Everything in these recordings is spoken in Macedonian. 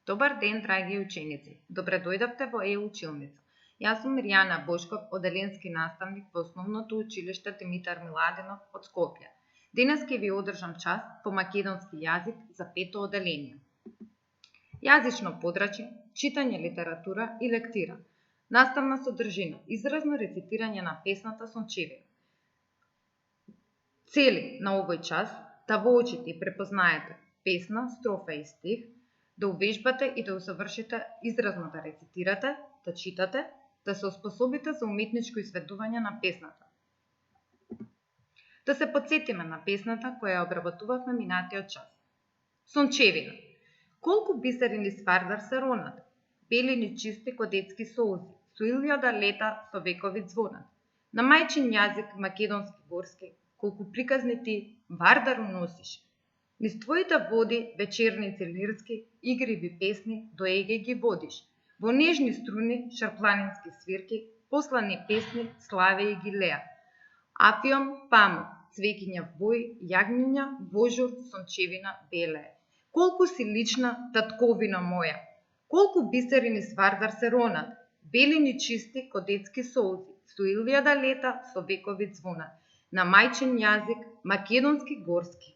Добар ден, драги ученици! Добре дојдовте во Училница. Јас сум Миријана Бошков, оделенски наставник во Основното училиште Димитар Миладинов од Скопје. Денес ќе ви одржам час по македонски јазик за 5-то оделение. Јазично подрачје, читање литература и лектира. Наставна содржина, изразно рецитирање на песната Сончевина. Цели на овој час да воочите и препознаете песна, строфа и стих, да увежбате и да усавршите изразно да рецитирате, да читате, да се оспособите за уметничко изведување на песната. Да се потсетиме на песната која ја обработувавме минатиот час. Сончевина. Колку бисери низ Вардар се ронат, бели ни чисти ко детски солзи, со илјада лета со векови звонат. На мајчин јазик македонски горски, колку приказни ти Вардар уносиш. Низ твоите води вечерници лирски, игриви песни до еге ги водиш. Во нежни струни шарпланински свирки, послани песни славе и ги леат. Афиом, памук, цвекиња бој, јагниња, божур, сончевина, белее. Колку си лична, татковина моја! Колку бисери низ Вардар се ронат, бели ни чисти ко детски солзи, со илјада лета со векови звонат. На мајчин јазик македонски горски.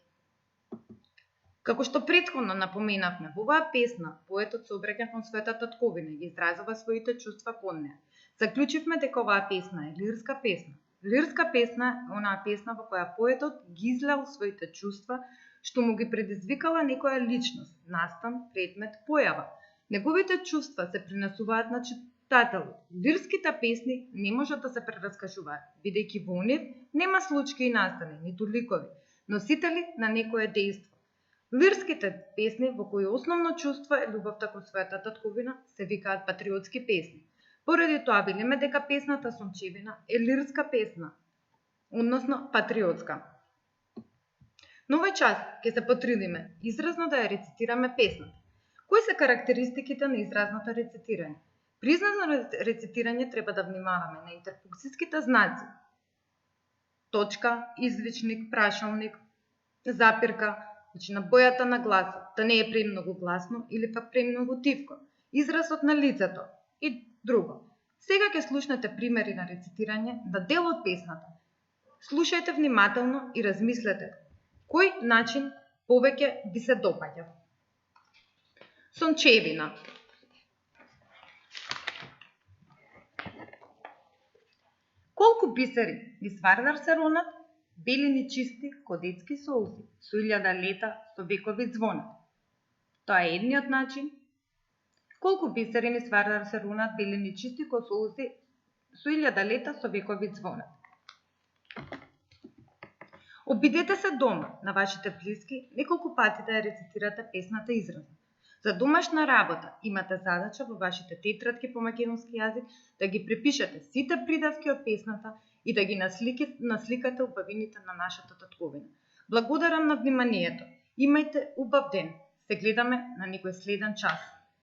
Како што претходно напоменавме, во оваа песна поетот се обраќа кон својата татковина и ги изразува своите чувства кон неа. Заклучивме дека оваа песна е лирска песна. Лирска песна е онаа песна во која поетот ги излел своите чувства, што му ги предизвикала некоја личност, настан, предмет, појава. Неговите чувства се пренесуваат на читателот. Лирските песни не можат да се прераскажуваат, бидејќи во нив нема случаи и настани, ниту ликови, носители на некое дејство. Лирските песни во кои основно чувство е љубовта кон својата татковина се викаат патриотски песни. Поради тоа велиме дека песната Сончевина е лирска песна, односно патриотска. На овој час ќе се потрудиме изразно да ја рецитираме песната. Кои се карактеристиките на изразното рецитирање? При изразно рецитирање треба да внимаваме на интерпункцијските знаци. Точка, извичник, прашалник, запирка, значи на бојата на гласот, да не е премногу гласно или пак премногу тивко, изразот на лицето и друго. Сега ќе слушнете примери на рецитирање на дел од песната. Слушајте внимателно и размислете кој начин повеќе ви се допаѓа. Сончевина. Колку бисери низ Вардар се ронат, бели ни чисти ко детски солзи, со илјада лета со векови звонат. Тоа е едниот начин. Колку бисери низ Вардар се ронат, бели ни чисти ко солзи, со илјада лета со векови звонат. Обидете се дома на вашите блиски неколку пати да ја рецитирате песната изразно. За домашна работа имате задача во вашите тетрадки по македонски јазик да ги препишете сите придавки од песната и да ги насликате убавините на нашата татковина. Благодарам на вниманието. Имајте убав ден. Се гледаме на некој следен час.